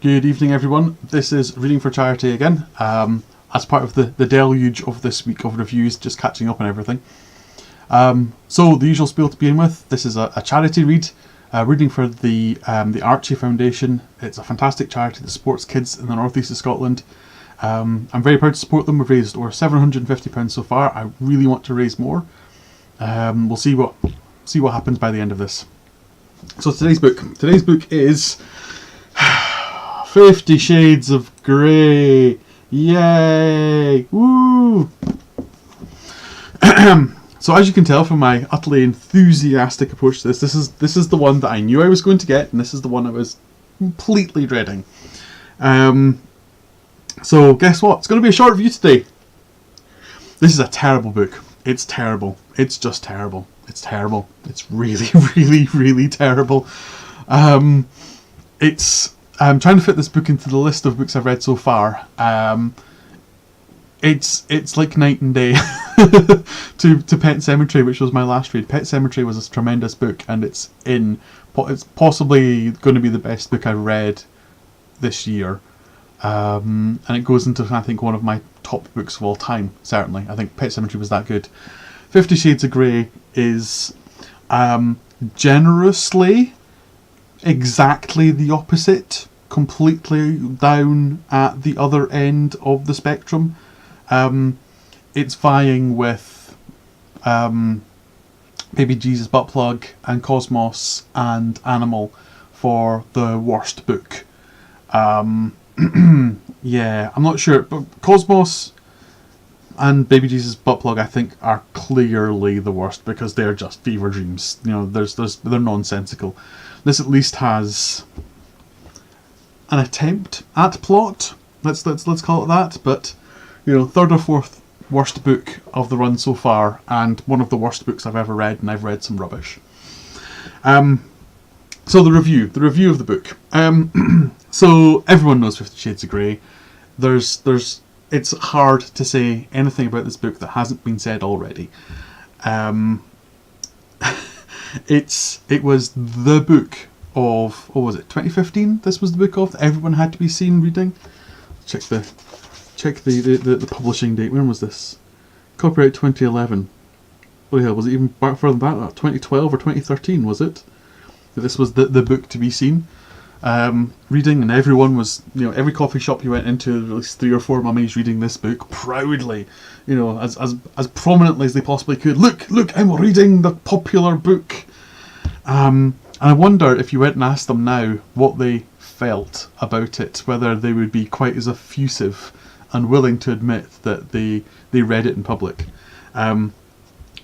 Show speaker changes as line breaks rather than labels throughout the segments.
Good evening, everyone. This is Reading for Charity again, as part of the deluge of this week of reviews, just catching up on everything. So the usual spiel to begin with. This is a charity read, reading for the Archie Foundation. It's a fantastic charity that supports kids in the northeast of Scotland. I'm very proud to support them. We've raised over £750 so far. I really want to raise more. We'll see what happens by the end of this. So today's book is 50 Shades of Grey. Yay! Woo! So as you can tell from my utterly enthusiastic approach to this is the one that I knew I was going to get, and this is the one I was completely dreading. So guess what? It's going to be a short review today. This is a terrible book. It's terrible. It's just terrible. It's terrible. It's really, really, really terrible. I'm trying to fit this book into the list of books I've read so far. It's like night and day to Pet Sematary, which was my last read. Pet Sematary was a tremendous book, and it's possibly going to be the best book I've read this year. And it goes into, I think, one of my top books of all time, certainly. I think Pet Sematary was that good. 50 Shades of Grey is generously exactly the opposite, completely down at the other end of the spectrum. It's vying with Baby Jesus Buttplug and Cosmos and Animal for the worst book. Yeah, I'm not sure, but Cosmos and Baby Jesus Buttplug, I think, are clearly the worst because they're just fever dreams. You know, they're nonsensical. This at least has an attempt at plot. Let's call it that. But you know, third or fourth worst book of the run so far, and one of the worst books I've ever read, and I've read some rubbish. So the review of the book. So everyone knows 50 Shades of Grey. It's hard to say anything about this book that hasn't been said already. It was the book of, what was it, 2015? This was the book of that everyone had to be seen reading. Check the publishing date. When was this? Copyright 2011. What the hell, was it even further back than that? 2012 or 2013, was it? This was the book to be seen. Reading, and everyone was, you know, every coffee shop you went into, at least 3 or 4 mummies reading this book proudly, you know, as prominently as they possibly could. Look, I'm reading the popular book. And I wonder if you went and asked them now what they felt about it, whether they would be quite as effusive and willing to admit that they read it in public. One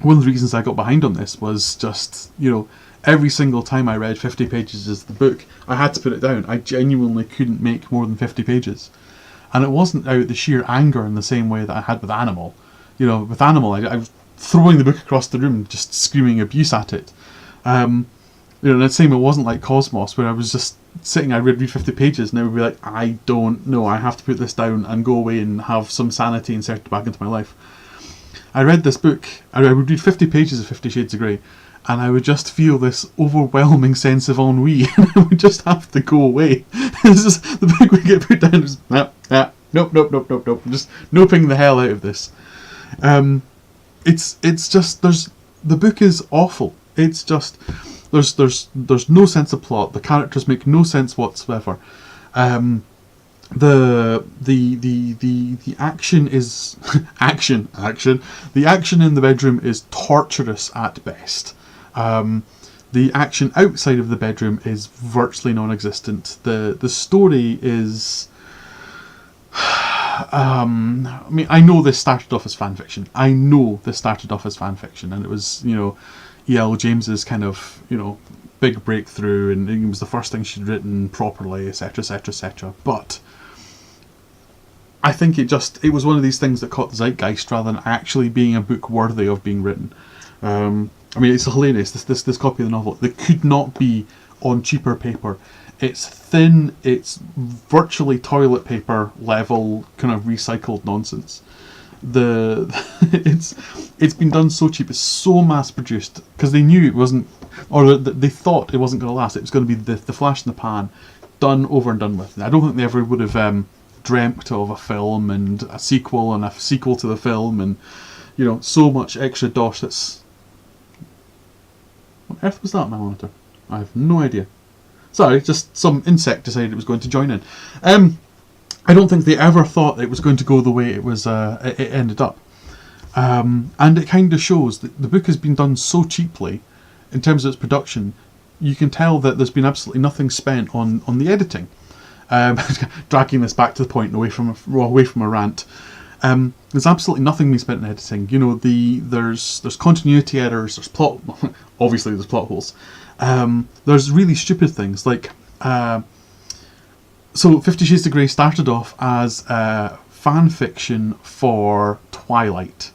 of the reasons I got behind on this was just, you know, every single time I read 50 pages of the book, I had to put it down. I genuinely couldn't make more than 50 pages. And it wasn't out the sheer anger in the same way that I had with Animal. You know, with Animal, I was throwing the book across the room, just screaming abuse at it. You know, and the same, it wasn't like Cosmos, where I was just sitting, I would read 50 pages, and I would be like, I don't know, I have to put this down and go away and have some sanity inserted back into my life. I read this book, I would read 50 pages of 50 Shades of Grey, and I would just feel this overwhelming sense of ennui, and I would just have to go away. This is the book would get put down, just nope. I'm just noping the hell out of this. It's just the book is awful. It's just there's no sense of plot. The characters make no sense whatsoever. The action is action. The action in the bedroom is torturous at best. The action outside of the bedroom is virtually non-existent. The story is, I mean, I know this started off as fan fiction. And it was, you know, E.L. James's kind of, you know, big breakthrough, and it was the first thing she'd written properly, etc, etc, etc. But I think it was one of these things that caught the zeitgeist rather than actually being a book worthy of being written. I mean, it's hilarious, this copy of the novel. It could not be on cheaper paper. It's thin, it's virtually toilet paper level kind of recycled nonsense. It's been done so cheap, it's so mass produced, because they knew it wasn't, or they thought it wasn't going to last. It was going to be the flash in the pan, done, over and done with. I don't think they ever would have dreamt of a film and a sequel to the film, and so much extra dosh. That's what on earth was that on my monitor? I have no idea. Sorry, just some insect decided it was going to join in. I don't think they ever thought it was going to go the way it was. It ended up, and it kind of shows that the book has been done so cheaply, in terms of its production. You can tell that there's been absolutely nothing spent on the editing. Dragging this back to the point, away from a rant. There's absolutely nothing being spent on editing. There's continuity errors. There's plot. Obviously, there's plot holes. There's really stupid things like. So 50 Shades of Grey started off as fan fiction for Twilight.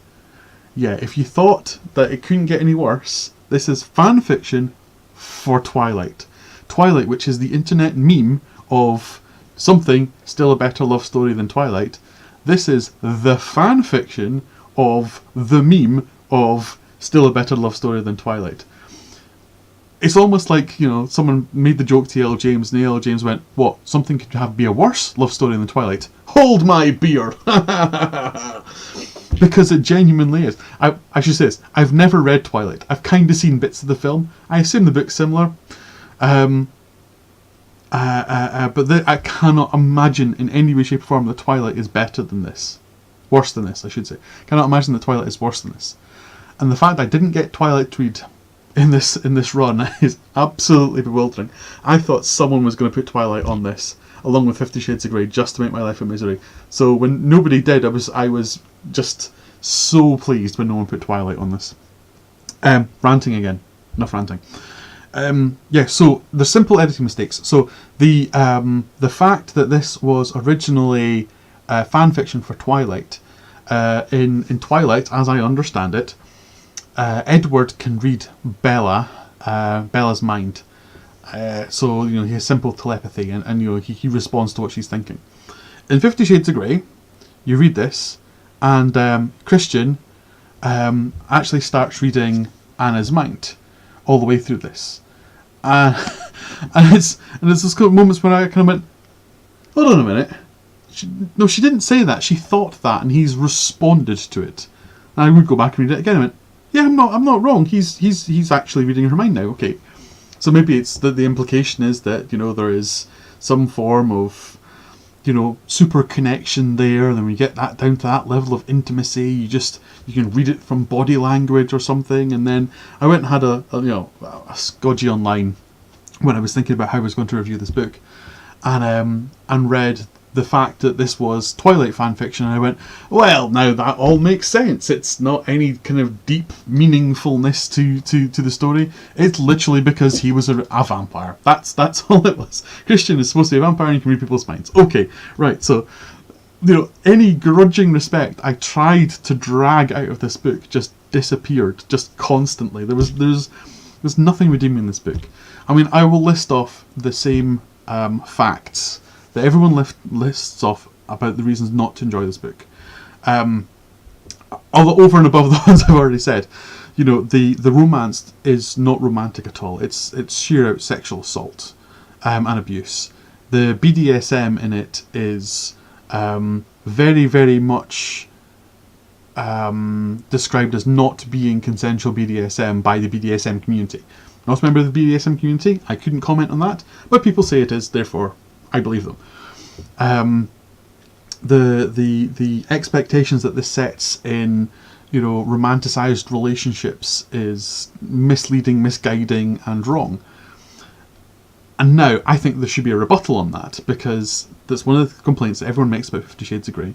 Yeah, if you thought that it couldn't get any worse, this is fan fiction for Twilight. Twilight, which is the internet meme of something still a better love story than Twilight. This is the fan fiction of the meme of still a better love story than Twilight. It's almost like, someone made the joke to E.L. James, and E.L. James went, what, something could be a worse love story than Twilight? Hold my beer! Because it genuinely is. I should say this, I've never read Twilight. I've kind of seen bits of the film. I assume the book's similar. But I cannot imagine in any way, shape or form that Twilight is better than this. Worse than this, I should say. Cannot imagine that Twilight is worse than this. And the fact I didn't get Twilight to read in this run is absolutely bewildering. I thought someone was going to put Twilight on this, along with 50 Shades of Grey, just to make my life a misery. So when nobody did, I was just so pleased when no one put Twilight on this. Ranting again. Enough ranting. So the simple editing mistakes. So the fact that this was originally fan fiction for Twilight, in Twilight, as I understand it, Edward can read Bella's mind. So he has simple telepathy, and he responds to what she's thinking. In 50 Shades of Grey, you read this, and Christian actually starts reading Anna's mind all the way through this, and it's those kind of moments when I kind of went, hold on a minute, she didn't say that. She thought that, and he's responded to it. And I would go back and read it again and went, yeah, I'm not wrong. He's actually reading her mind now. Okay, so maybe it's that the implication is that there is some form of super connection there, and then when you get that down to that level of intimacy, you can read it from body language or something. And then I went and had a scodgy online when I was thinking about how I was going to review this book, and read the fact that this was Twilight fan fiction, and I went, well, now that all makes sense. It's not any kind of deep meaningfulness to the story. It's literally because he was a vampire. That's all it was. Christian is supposed to be a vampire and he can read people's minds. Okay, right, so any grudging respect I tried to drag out of this book just disappeared, just constantly. There's nothing redeeming in this book. I mean, I will list off the same facts that everyone lists off about the reasons not to enjoy this book. Although over and above the ones I've already said, the romance is not romantic at all. It's sheer out sexual assault and abuse. The BDSM in it is very, very much described as not being consensual BDSM by the BDSM community. Not a member of the BDSM community, I couldn't comment on that, but people say it is, therefore I believe them. The expectations that this sets in, romanticized relationships is misleading, misguiding, and wrong. And now I think there should be a rebuttal on that, because that's one of the complaints that everyone makes about 50 Shades of Grey.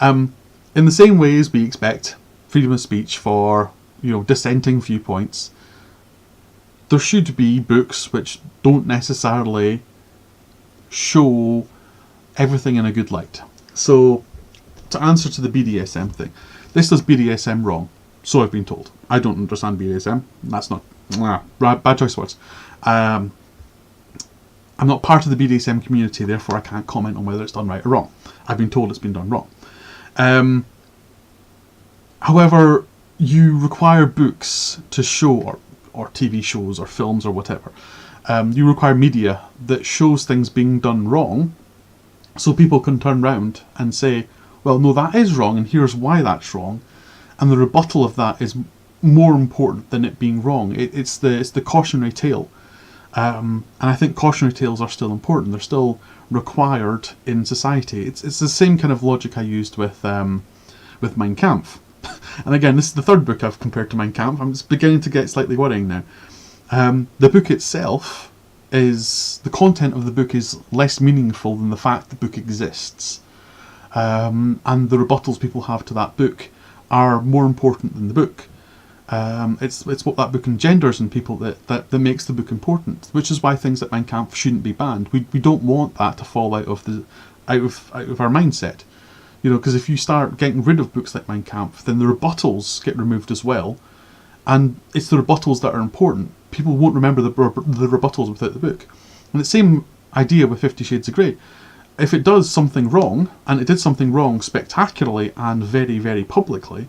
In the same way as we expect freedom of speech for dissenting viewpoints, there should be books which don't necessarily show everything in a good light. So, to answer to the BDSM thing, this does BDSM wrong, so I've been told. I don't understand BDSM. That's not bad choice of words. I'm not part of the BDSM community, therefore I can't comment on whether it's done right or wrong. I've been told it's been done wrong. However, you require books to show, or TV shows or films or whatever, You require media that shows things being done wrong, so people can turn round and say, well, no, that is wrong, and here's why that's wrong. And the rebuttal of that is more important than it being wrong. It's the cautionary tale. And I think cautionary tales are still important. They're still required in society. It's the same kind of logic I used with Mein Kampf. And again, this is the third book I've compared to Mein Kampf. I'm just beginning to get slightly worrying now. The book itself the content of the book is less meaningful than the fact the book exists. And the rebuttals people have to that book are more important than the book. It's what that book engenders in people that makes the book important, which is why things like Mein Kampf shouldn't be banned. We don't want that to fall out of our mindset, because if you start getting rid of books like Mein Kampf, then the rebuttals get removed as well, and it's the rebuttals that are important. People won't remember the rebuttals without the book. And the same idea with 50 Shades of Grey. If it does something wrong, and it did something wrong spectacularly and very, very publicly,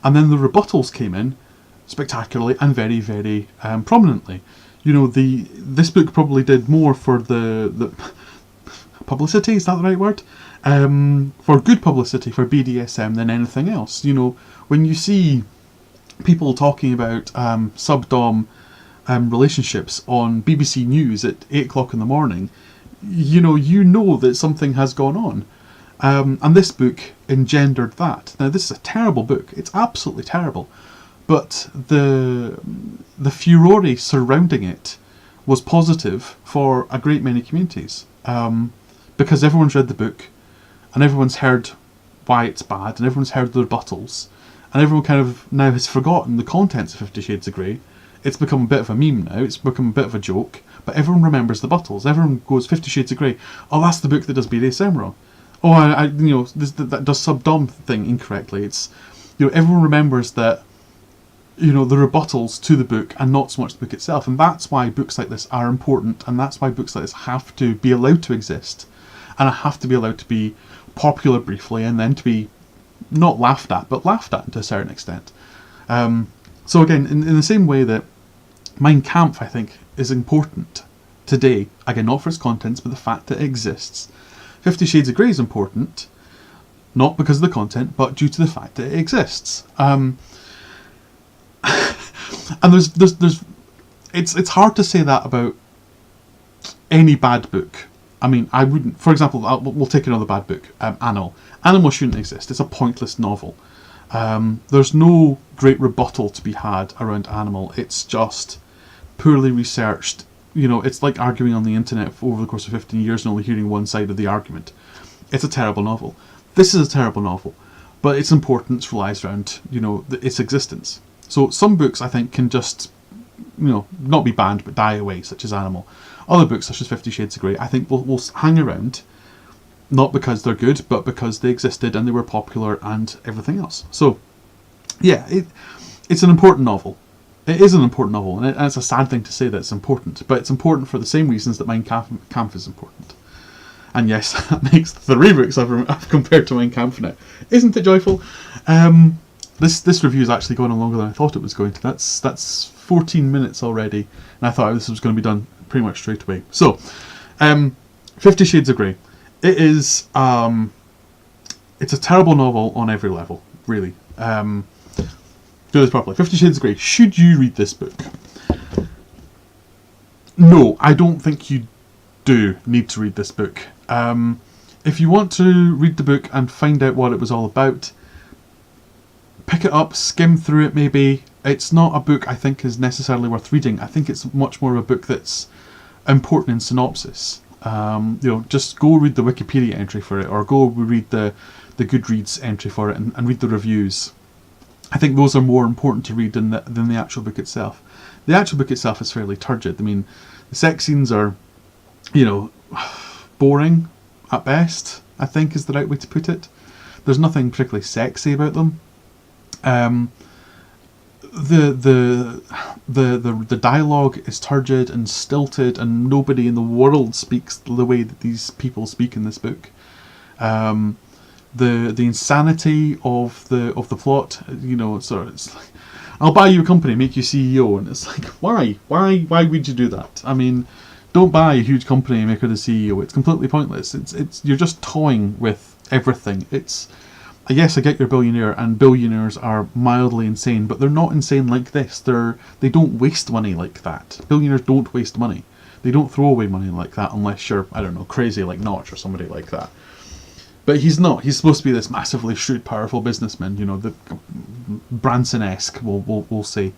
and then the rebuttals came in spectacularly and very, very prominently. This book probably did more for the publicity, is that the right word? For good publicity for BDSM than anything else. When you see people talking about subdom relationships on BBC News at 8 o'clock in the morning, you know that something has gone on. And this book engendered that. Now, this is a terrible book. It's absolutely terrible. But the furore surrounding it was positive for a great many communities. Because everyone's read the book, and everyone's heard why it's bad, and everyone's heard the rebuttals, and everyone kind of now has forgotten the contents of 50 Shades of Grey. It's become a bit of a meme now. It's become a bit of a joke. But everyone remembers the rebuttals. Everyone goes, 50 Shades of Grey. Oh, that's the book that does BDSM wrong. Oh, that does subdom thing incorrectly. It's, everyone remembers that, the rebuttals to the book and not so much the book itself. And that's why books like this are important, and that's why books like this have to be allowed to exist, and have to be allowed to be popular briefly, and then to be not laughed at, but laughed at to a certain extent. So again, in the same way that Mein Kampf, I think, is important today, again, not for its contents, but the fact that it exists. 50 Shades of Grey is important, not because of the content, but due to the fact that it exists. And it's hard to say that about any bad book. I mean, I wouldn't. For example, we'll take another bad book, Animal. Animal shouldn't exist. It's a pointless novel. There's no great rebuttal to be had around Animal. It's just poorly researched. It's like arguing on the internet over the course of 15 years and only hearing one side of the argument. It's a terrible novel. This is a terrible novel, but its importance relies around, its existence. So some books, I think, can just, not be banned but die away, such as Animal. Other books, such as 50 Shades of Grey, I think will hang around, not because they're good, but because they existed and they were popular and everything else. So, yeah, it's an important novel. It is an important novel, and it's a sad thing to say that it's important, but it's important for the same reasons that Mein Kampf is important. And yes, that makes 3 books I've compared to Mein Kampf now. Isn't it joyful? This review is actually going on longer than I thought it was going to. That's 14 minutes already, and I thought this was going to be done pretty much straight away. So, 50 Shades of Grey. It is, it's a terrible novel on every level, really. Do this properly. 50 Shades of Grey. Should you read this book? No, I don't think you do need to read this book. If you want to read the book and find out what it was all about, pick it up, skim through it maybe. It's not a book I think is necessarily worth reading. I think it's much more of a book that's important in synopsis. Just go read the Wikipedia entry for it, or go read the Goodreads entry for it, and read the reviews. I think those are more important to read than the actual book itself. The actual book itself is fairly turgid. I mean, the sex scenes are, boring at best, I think is the right way to put it. There's nothing particularly sexy about them. The dialogue is turgid and stilted, and nobody in the world speaks the way that these people speak in this book. The insanity of the plot, it's like, I'll buy you a company, make you CEO. And it's like, why? Why would you do that? I mean, don't buy a huge company and make her the CEO. It's completely pointless. It's you're just toying with everything. Yes, I get you're a billionaire, and billionaires are mildly insane, but they're not insane like this. They don't waste money like that. Billionaires don't waste money. They don't throw away money like that unless you're, I don't know, crazy like Notch or somebody like that. But he's not. He's supposed to be this massively shrewd, powerful businessman. You know, the Branson-esque, we'll say.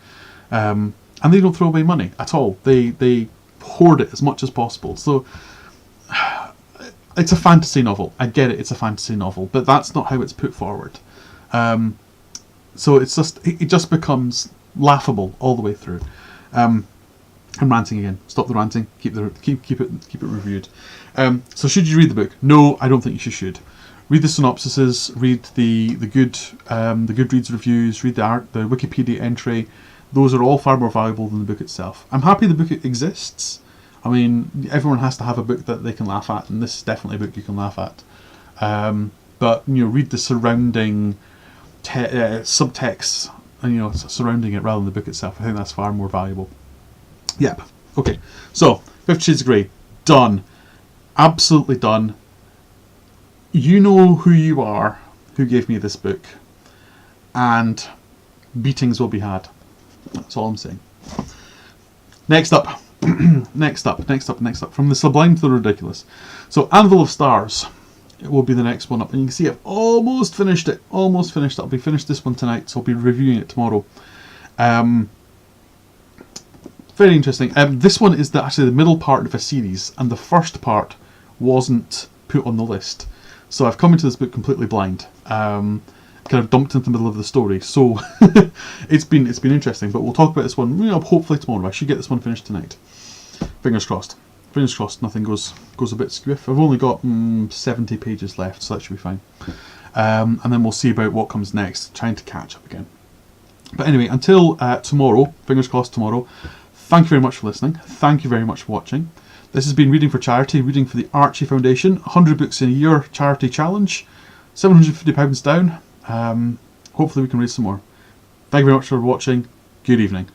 And they don't throw away money at all. They hoard it as much as possible. So it's a fantasy novel. I get it. It's a fantasy novel, but that's not how it's put forward. So it just becomes laughable all the way through. I'm ranting again. Stop the ranting. Keep it reviewed. So should you read the book? No, I don't think you should. Read the synopsises. Read the Goodreads reviews. Read the Wikipedia entry. Those are all far more valuable than the book itself. I'm happy the book exists. I mean, everyone has to have a book that they can laugh at, and this is definitely a book you can laugh at. But read the surrounding subtext, and surrounding it rather than the book itself. I think that's far more valuable. Yep. Okay. So 50 Shades of Grey, done. Absolutely done. You know who you are, who gave me this book, and beatings will be had. That's all I'm saying. Next up. Next up. From the sublime to the ridiculous. So, Anvil of Stars. It will be the next one up. And you can see I've almost finished it. I'll be finished this one tonight, so I'll be reviewing it tomorrow. Very interesting. This one is actually the middle part of a series, and the first part wasn't put on the list. So I've come into this book completely blind. Kind of dumped into the middle of the story. So it's been interesting, but we'll talk about this one hopefully tomorrow. I should get this one finished tonight. Fingers crossed. Fingers crossed nothing goes a bit squiff. I've only got 70 pages left, so that should be fine. And then we'll see about what comes next, trying to catch up again. But anyway, until tomorrow, fingers crossed tomorrow, thank you very much for listening. Thank you very much for watching. This has been Reading for Charity, reading for the Archie Foundation, 100 books in a year charity challenge, £750 down. Hopefully we can raise some more. Thank you very much for watching. Good evening.